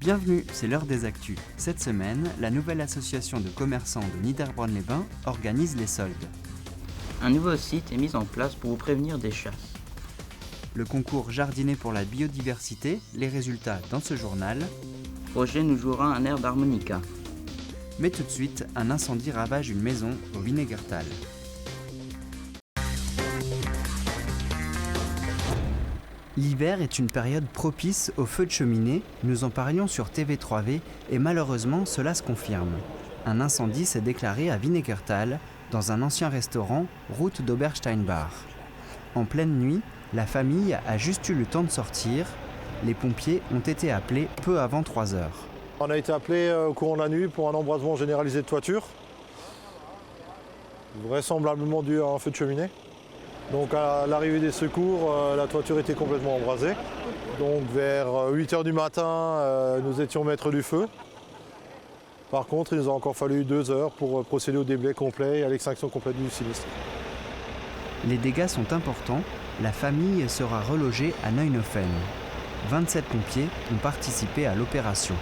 Bienvenue, c'est l'heure des actus. Cette semaine, la nouvelle association de commerçants de Niederbronn-les-Bains organise les soldes. Un nouveau site est mis en place pour vous prévenir des chasses. Le concours Jardiner pour la biodiversité, les résultats dans ce journal. Roger nous jouera un air d'harmonica. Mais tout de suite, un incendie ravage une maison au Wienergertal. L'hiver est une période propice aux feux de cheminée, nous en parlions sur TV3V et malheureusement cela se confirme. Un incendie s'est déclaré à Wienergertal, dans un ancien restaurant, route d'Obersteinbach. En pleine nuit, la famille a juste eu le temps de sortir. Les pompiers ont été appelés peu avant 3 heures. On a été appelé au courant de la nuit pour un embrasement généralisé de toiture, vraisemblablement dû à un feu de cheminée. Donc à l'arrivée des secours, la toiture était complètement embrasée. Donc vers 8 h du matin, nous étions maîtres du feu. Par contre, il nous a encore fallu 2 heures pour procéder au déblai complet et à l'extinction complète du sinistre. Les dégâts sont importants. La famille sera relogée à Neuenhofen. 27 pompiers ont participé à l'opération.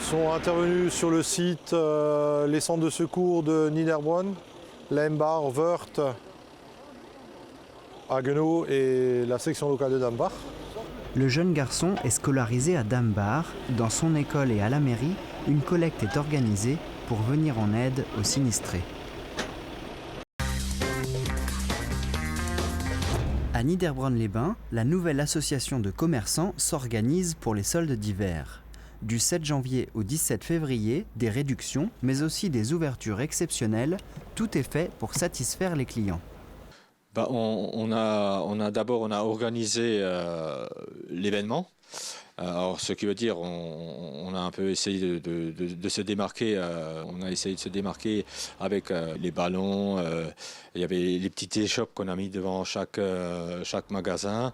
Sont intervenus sur le site les centres de secours de Niederbronn, Lembach, Wörth, Haguenau et la section locale de Dambach. Le jeune garçon est scolarisé à Dambach. Dans son école et à la mairie, une collecte est organisée pour venir en aide aux sinistrés. À Niederbronn-les-Bains, la nouvelle association de commerçants s'organise pour les soldes d'hiver. Du 7 janvier au 17 février, des réductions, mais aussi des ouvertures exceptionnelles. Tout est fait pour satisfaire les clients. On a organisé l'événement. Alors, ce qui veut dire on a un peu essayé de se démarquer. On a essayé de se démarquer avec les ballons. Il y avait les petites échoppes qu'on a mis devant chaque magasin.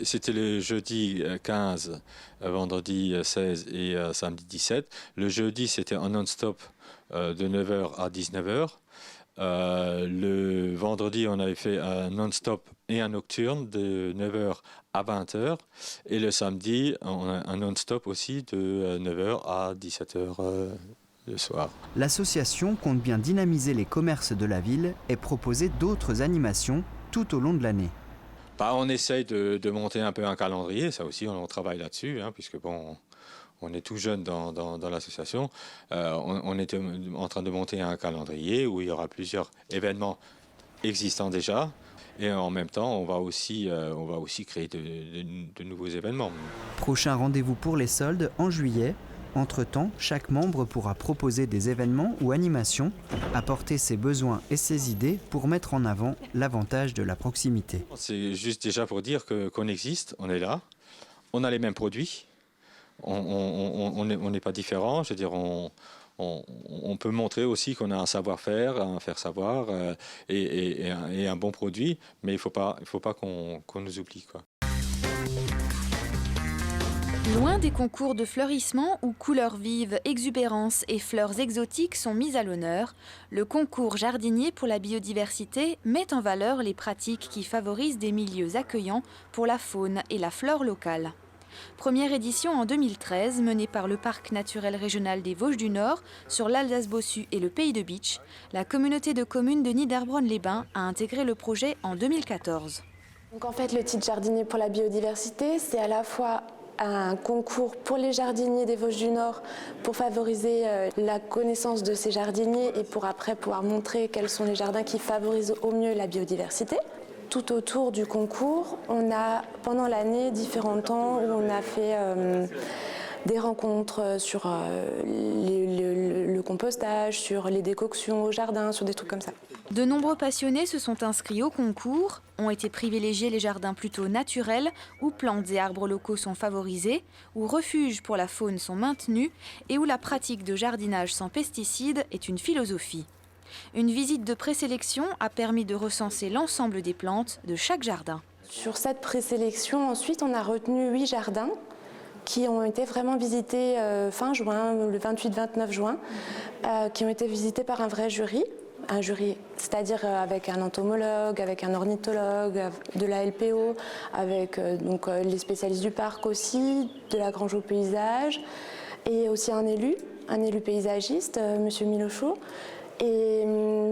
C'était le jeudi 15, vendredi 16 et samedi 17. Le jeudi, c'était un non-stop de 9h à 19h. Le vendredi, on avait fait un non-stop et un nocturne de 9h à 20h. Et le samedi, on a un non-stop aussi de 9h à 17h le soir. L'association compte bien dynamiser les commerces de la ville et proposer d'autres animations tout au long de l'année. On essaye de monter un peu un calendrier, ça aussi on travaille là-dessus, puisque on est tout jeune dans l'association. On était en train de monter un calendrier où il y aura plusieurs événements existants déjà. Et en même temps, on va aussi créer de nouveaux événements. Prochain rendez-vous pour les soldes en juillet. Entre-temps, chaque membre pourra proposer des événements ou animations, apporter ses besoins et ses idées pour mettre en avant l'avantage de la proximité. C'est juste déjà pour dire qu'on existe, on est là, on a les mêmes produits, on n'est pas différents. Je veux dire, on peut montrer aussi qu'on a un savoir-faire, un faire savoir et un bon produit, mais il faut pas qu'on nous oublie, quoi. Loin des concours de fleurissement où couleurs vives, exubérance et fleurs exotiques sont mises à l'honneur, le concours Jardinier pour la biodiversité met en valeur les pratiques qui favorisent des milieux accueillants pour la faune et la flore locale. Première édition en 2013 menée par le Parc naturel régional des Vosges du Nord sur l'Alsace-Bossu et le Pays de Bitche, la communauté de communes de Niederbronn-les-Bains a intégré le projet en 2014. Donc en fait, le titre Jardinier pour la biodiversité, c'est à la fois un concours pour les jardiniers des Vosges du Nord pour favoriser la connaissance de ces jardiniers et pour après pouvoir montrer quels sont les jardins qui favorisent au mieux la biodiversité. Tout autour du concours, on a pendant l'année différents temps où on a fait des rencontres sur le compostage, sur les décoctions au jardin, sur des trucs comme ça. De nombreux passionnés se sont inscrits au concours, ont été privilégiés les jardins plutôt naturels, où plantes et arbres locaux sont favorisés, où refuges pour la faune sont maintenus et où la pratique de jardinage sans pesticides est une philosophie. Une visite de présélection a permis de recenser l'ensemble des plantes de chaque jardin. Sur cette présélection, ensuite, on a retenu 8 jardins qui ont été vraiment visités fin juin, le 28-29 juin, qui ont été visités par un vrai jury. un jury, c'est-à-dire avec un entomologue, avec un ornithologue, de la LPO, avec donc, les spécialistes du parc aussi, de la grange au paysage, et aussi un élu paysagiste, Monsieur Milochaud. Et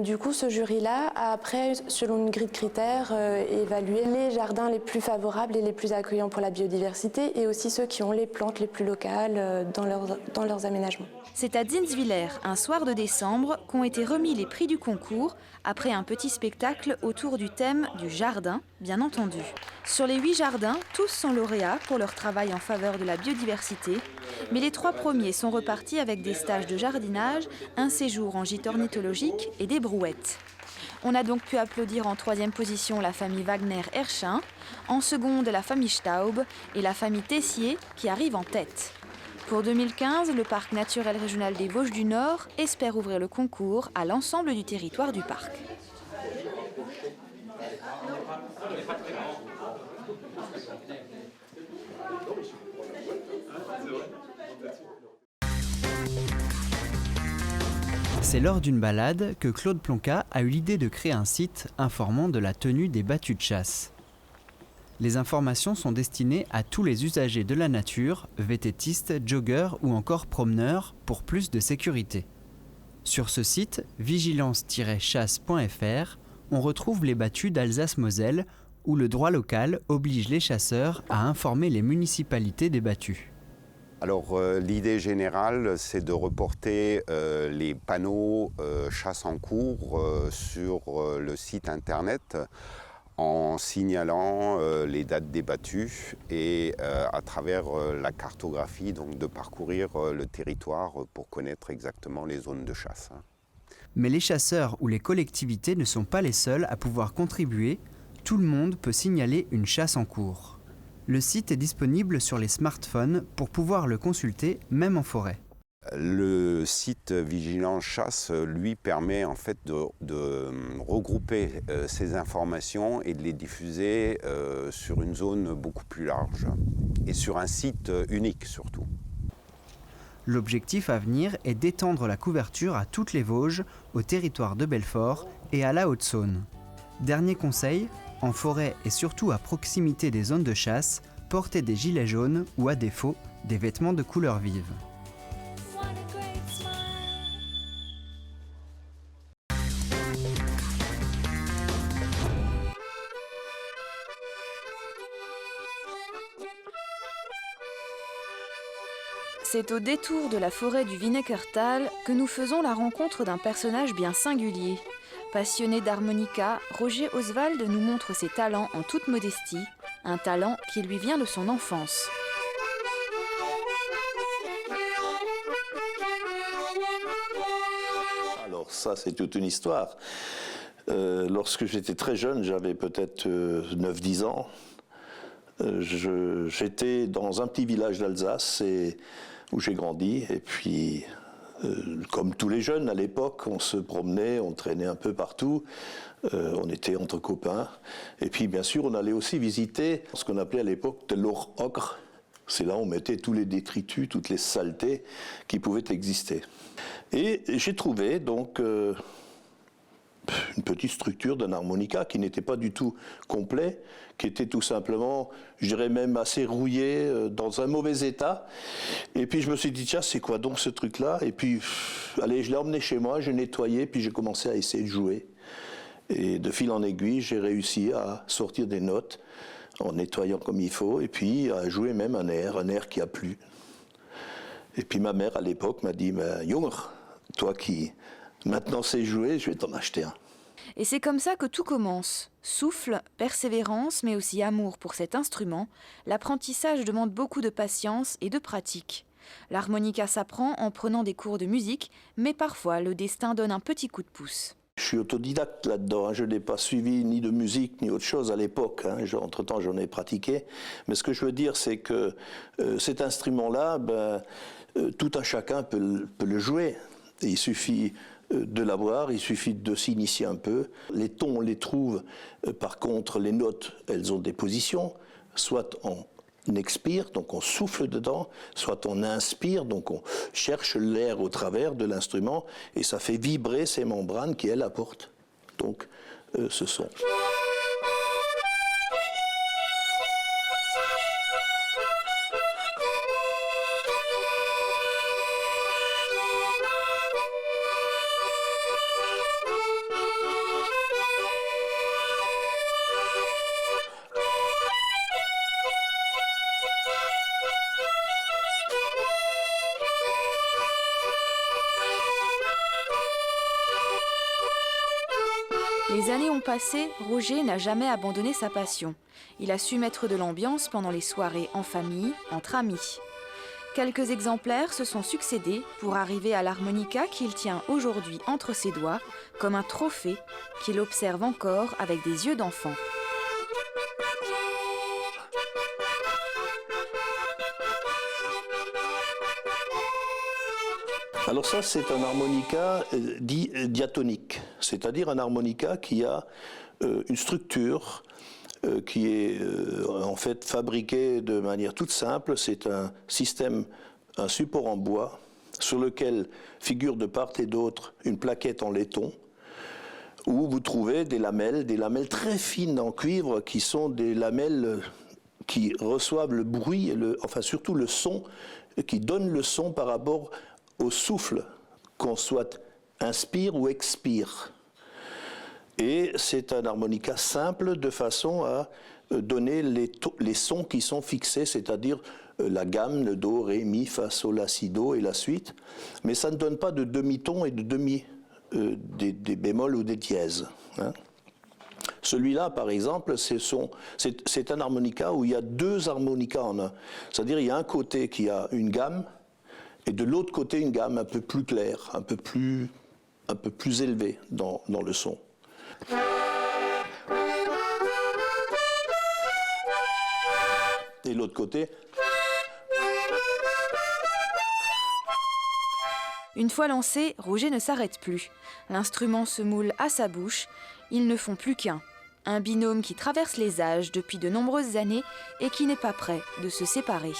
du coup, ce jury-là a après, selon une grille de critères, évalué les jardins les plus favorables et les plus accueillants pour la biodiversité et aussi ceux qui ont les plantes les plus locales dans leurs aménagements. C'est à Dinswiller, un soir de décembre, qu'ont été remis les prix du concours, après un petit spectacle autour du thème du jardin, bien entendu. Sur les 8 jardins, tous sont lauréats pour leur travail en faveur de la biodiversité, mais les 3 premiers sont repartis avec des stages de jardinage, un séjour en gîte ornithologique et des brouettes. On a donc pu applaudir en 3e position la famille Wagner-Herschin, en seconde la famille Staub et la famille Tessier qui arrive en tête. Pour 2015, le parc naturel régional des Vosges du Nord espère ouvrir le concours à l'ensemble du territoire du parc. C'est lors d'une balade que Claude Plonca a eu l'idée de créer un site informant de la tenue des battues de chasse. Les informations sont destinées à tous les usagers de la nature, vététistes, joggeurs ou encore promeneurs, pour plus de sécurité. Sur ce site, vigilance-chasse.fr, on retrouve les battues d'Alsace-Moselle, où le droit local oblige les chasseurs à informer les municipalités des battues. Alors l'idée générale, c'est de reporter les panneaux chasse en cours sur le site internet en signalant les dates des battues et à travers la cartographie, donc de parcourir le territoire pour connaître exactement les zones de chasse. Mais les chasseurs ou les collectivités ne sont pas les seuls à pouvoir contribuer. Tout le monde peut signaler une chasse en cours. Le site est disponible sur les smartphones pour pouvoir le consulter, même en forêt. Le site Vigilance Chasse, lui, permet en fait de regrouper ces informations et de les diffuser sur une zone beaucoup plus large et sur un site unique surtout. L'objectif à venir est d'étendre la couverture à toutes les Vosges, au territoire de Belfort et à la Haute-Saône. Dernier conseil, en forêt et surtout à proximité des zones de chasse, portez des gilets jaunes ou à défaut, des vêtements de couleur vive. C'est au détour de la forêt du Wienekertal que nous faisons la rencontre d'un personnage bien singulier. Passionné d'harmonica, Roger Oswald nous montre ses talents en toute modestie, un talent qui lui vient de son enfance. Alors ça, c'est toute une histoire. Lorsque j'étais très jeune, j'avais peut-être 9-10 ans, j'étais dans un petit village d'Alsace où j'ai grandi, et puis comme tous les jeunes à l'époque, on se promenait, on traînait un peu partout, on était entre copains, et puis bien sûr on allait aussi visiter ce qu'on appelait à l'époque de l'Or-Ogre. C'est là où on mettait tous les détritus, toutes les saletés qui pouvaient exister. Et j'ai trouvé donc une petite structure d'un harmonica qui n'était pas du tout complet, qui était tout simplement, je dirais même assez rouillé, dans un mauvais état. Et puis je me suis dit, tiens, c'est quoi donc ce truc-là? Et puis, allez, je l'ai emmené chez moi, j'ai nettoyé, puis j'ai commencé à essayer de jouer. Et de fil en aiguille, j'ai réussi à sortir des notes en nettoyant comme il faut, et puis à jouer même un air qui a plu. Et puis ma mère, à l'époque, m'a dit, « Junger, toi qui maintenant sais jouer, je vais t'en acheter un. » Et c'est comme ça que tout commence. Souffle, persévérance, mais aussi amour pour cet instrument, l'apprentissage demande beaucoup de patience et de pratique. L'harmonica s'apprend en prenant des cours de musique, mais parfois le destin donne un petit coup de pouce. Je suis autodidacte là-dedans, je n'ai pas suivi ni de musique ni autre chose à l'époque, entre-temps j'en ai pratiqué, mais ce que je veux dire c'est que cet instrument-là, tout un chacun peut le jouer. Et il suffit de l'avoir, il suffit de s'initier un peu. Les tons, on les trouve, par contre les notes, elles ont des positions, soit en expire, donc on souffle dedans, soit on inspire, donc on cherche l'air au travers de l'instrument et ça fait vibrer ces membranes qui, elles, apportent donc ce son. Les années ont passé, Roger n'a jamais abandonné sa passion. Il a su mettre de l'ambiance pendant les soirées en famille, entre amis. Quelques exemplaires se sont succédés pour arriver à l'harmonica qu'il tient aujourd'hui entre ses doigts, comme un trophée qu'il observe encore avec des yeux d'enfant. Alors ça, c'est un harmonica dit diatonique, c'est-à-dire un harmonica qui a une structure qui est en fait fabriquée de manière toute simple. C'est un système, un support en bois sur lequel figure de part et d'autre une plaquette en laiton où vous trouvez des lamelles très fines en cuivre qui sont des lamelles qui reçoivent le bruit, enfin surtout le son, qui donnent le son par rapport au souffle, qu'on soit inspire ou expire. Et c'est un harmonica simple de façon à donner les sons qui sont fixés, c'est-à-dire la gamme, le do, ré, mi, fa, sol, la, si, do et la suite. Mais ça ne donne pas de demi-ton et de des bémols ou des dièses. Hein. Celui-là, par exemple, c'est un harmonica où il y a deux harmonicas en un. C'est-à-dire il y a un côté qui a une gamme, et de l'autre côté, une gamme un peu plus claire, un peu plus élevée dans le son. Et l'autre côté. Une fois lancé, Roger ne s'arrête plus. L'instrument se moule à sa bouche. Ils ne font plus qu'un. Un binôme qui traverse les âges depuis de nombreuses années et qui n'est pas prêt de se séparer.